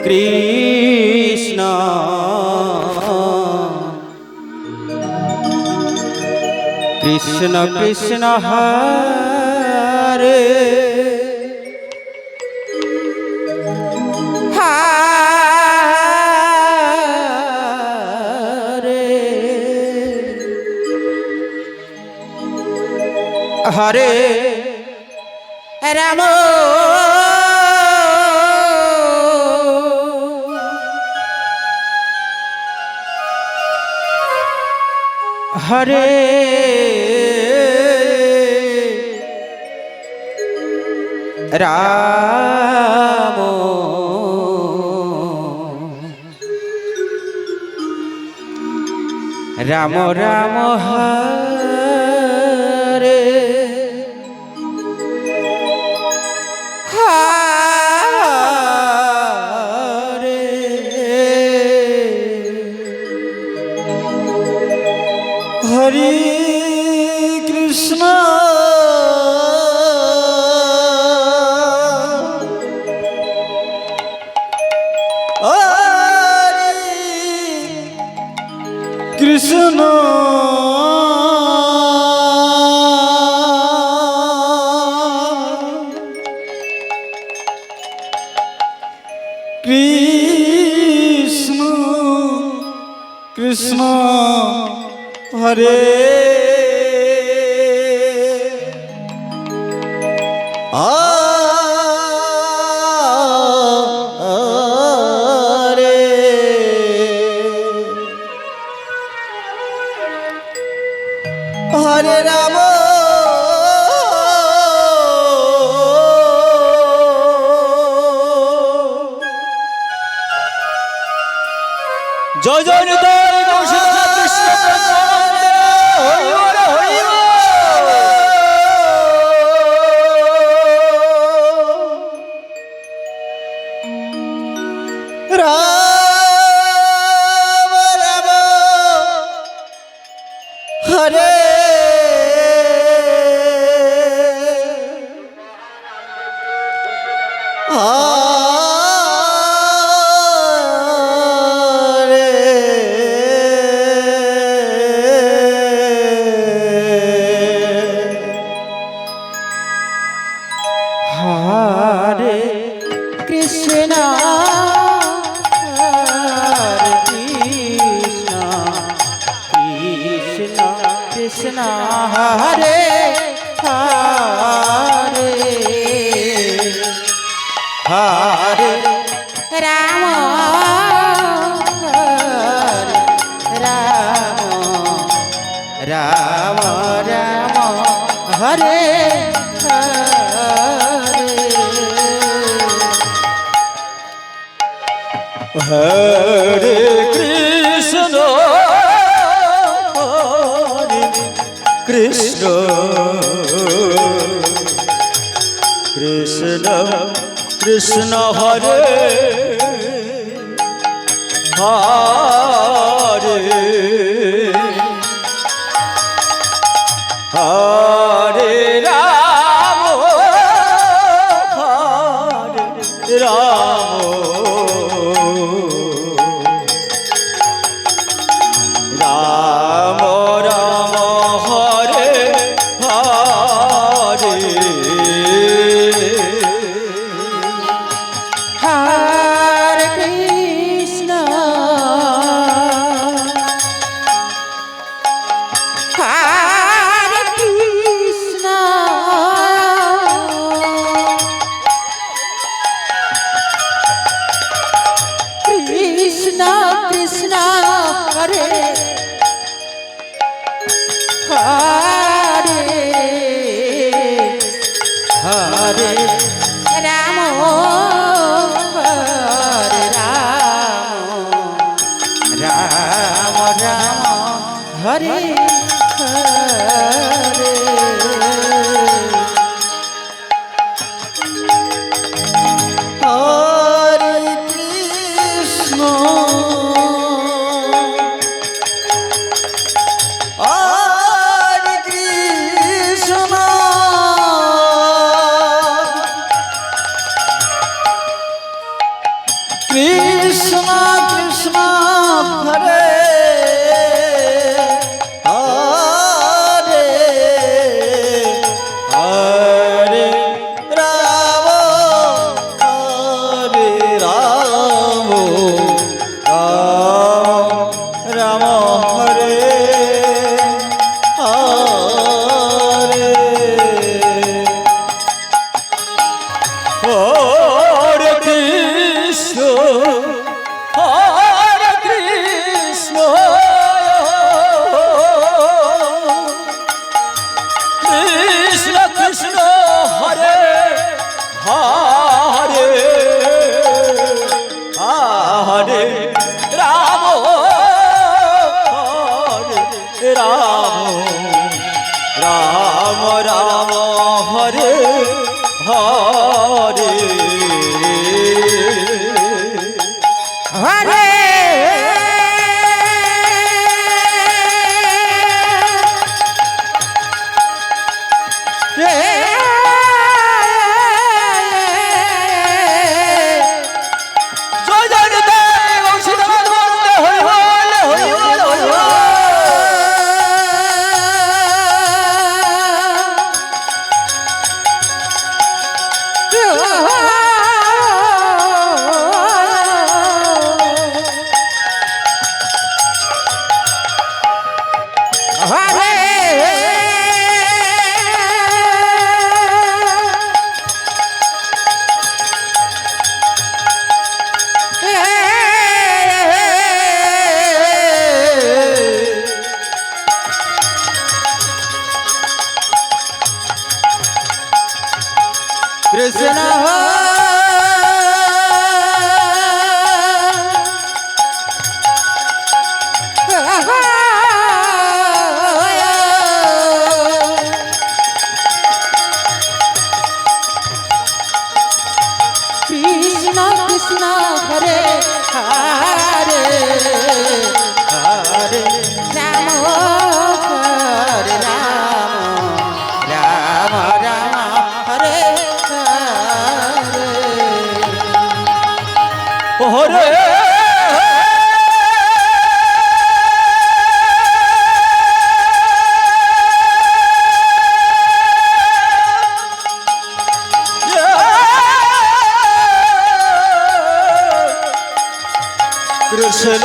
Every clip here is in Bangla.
কৃষ্ণ কৃষ্ণ কৃষ্ণ হরে হরে রাম হরে রাম রাম রাম হরে হরে হরে কৃষ্ণ হরে কৃষ্ণ কৃষ্ণ কৃষ্ণ হরে হরে হরে রাম জয় জয় নিতাই গৌরীধর কৃষ্ণ প্রেমানন্দে হরি বল হরি বল। রাম রাম হরে হরে কৃষ্ণ হরে কৃষ্ণ কৃষ্ণ কৃষ্ণ হরে হরে হরে রাম হরে রাম রাম রাম হরে হরে কৃষ্ণ হরে কৃষ্ণ কৃষ্ণ কৃষ্ণ হরে হরে হরে রাম হরে রাম রাম রাম হরে হরে হরে কৃষ্ণ হরে কৃষ্ণ কৃষ্ণ কৃষ্ণ হরে হরে হরে রাম হরে রাম রাম রাম হরে হরে হরে কৃষ্ণ হরে কৃষ্ণ কৃষ্ণ কৃষ্ণ হরে হরে হরে রাম হরে রাম রাম রাম হরে হরে হরে জয় জয় দেব সীতারাম বন্দে হরি বল হরি বল হরি বল কৃষ্ণ কৃষ্ণ কৃষ্ণ হরে হরে হরে রাম হরে রাম রাম রাম হরে হরে হরে কৃষ্ণ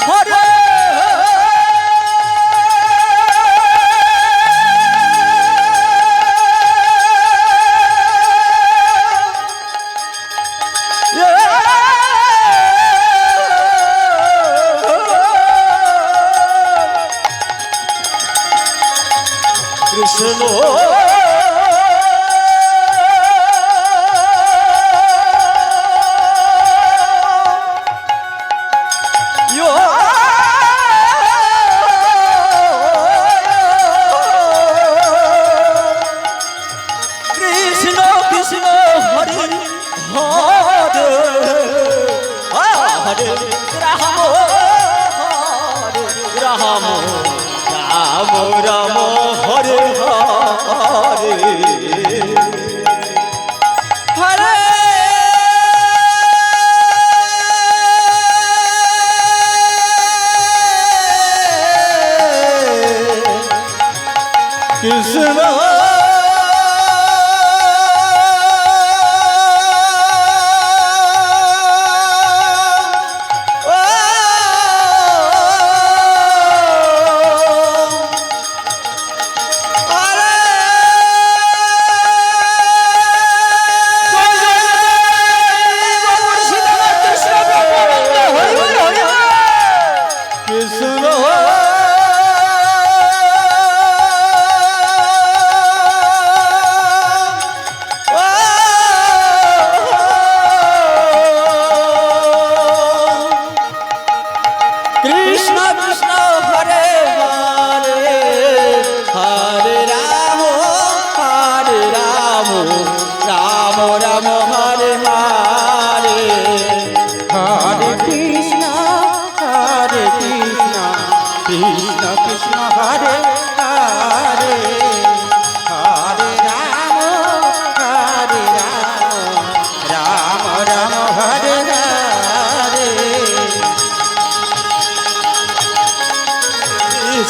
হরে কৃষ্ণ কৃষ্ণ কৃষ্ণ হরে হরে হরে রাম হরে রাম রাম রাম হরে হরে হরে কৃষ্ণ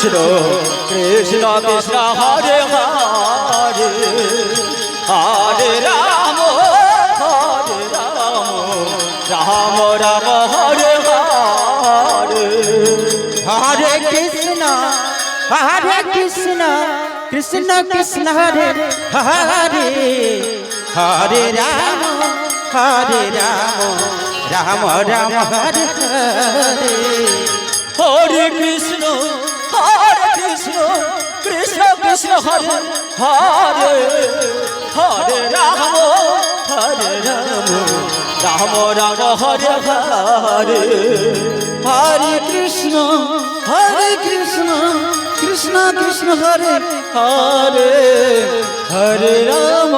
কৃষ্ণ কৃষ্ণ কৃষ্ণ হরে হরে হরে রাম রাম রাম হরে হরে हरे कृष्ण कृष्ण कृष्ण हरे हरे हरे राम राम राम हरे हरे হরে কৃষ্ণ কৃষ্ণ কৃষ্ণ হরে হরে হরে রাম রাম রাম হরে হরে हरे कृष्ण कृष्ण कृष्ण हरे हरे हरे राम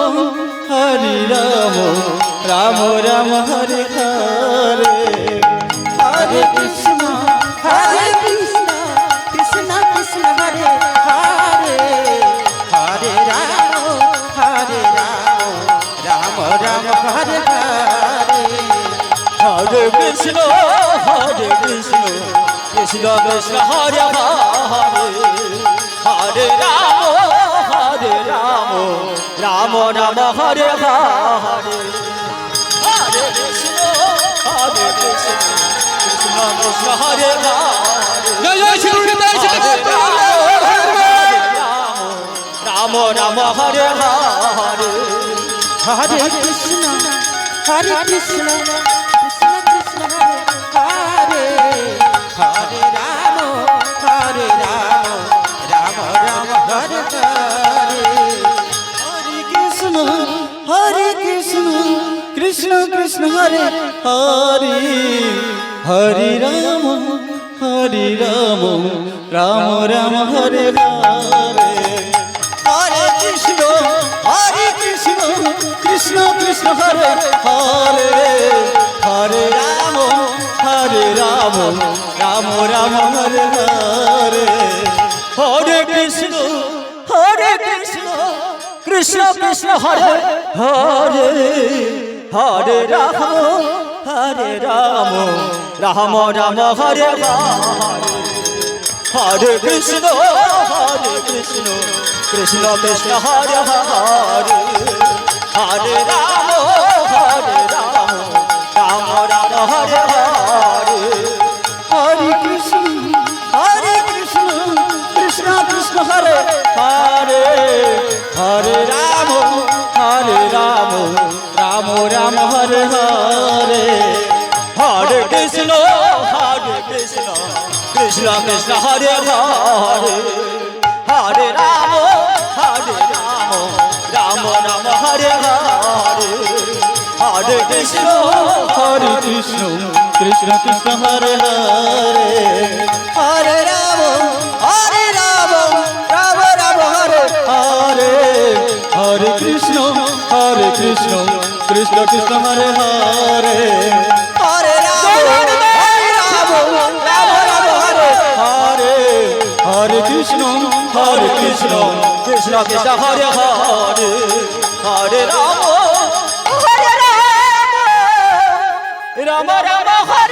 राम राम हरे हरे हरे कृष्ण कृष्ण कृष्ण हरे हरे हरे राम राम राम हरे हरे হরে কৃষ্ণ কৃষ্ণ কৃষ্ণ হরে হরে হরে রাম রাম রাম হরে হরে হরে কৃষ্ণ কৃষ্ণ কৃষ্ণ হরে হরে রাম রাম হরে হরে हरे कृष्ण कृष्ण कृष्ण हरे हरे हरे राम राम राम हरे हरे हरे कृष्ण कृष्ण कृष्ण हरे हरे हरे राम राम राम हरे हरे हरे कृष्ण कृष्ण कृष्ण हरे हरे हरे राम राम राम हरे हरे হরে কৃষ্ণ কৃষ্ণ কৃষ্ণ হরে হরে হরে রাম রাম রাম হরে হরে হরে কৃষ্ণ কৃষ্ণ কৃষ্ণ হরে হরে হরে রাম রাম রাম হরে হরে हरे कृष्ण कृष्ण कृष्ण हरे हरे हरे राम राम राम हरे हरे হরে কৃষ্ণ কৃষ্ণ কৃষ্ণ হরে হরে হরে রাম রাম রাম হরে হরে হরে কৃষ্ণ कृष्ण कृष्ण हरे हरे हरे राम राम हरे हरे हरे कृष्ण कृष्ण कृष्ण हरे हरे हरे राम राम हरे हरे हरे कृष्ण কৃষ্ণ কৃষ্ণ হরে হরে হরে রাম রাম রাম হরে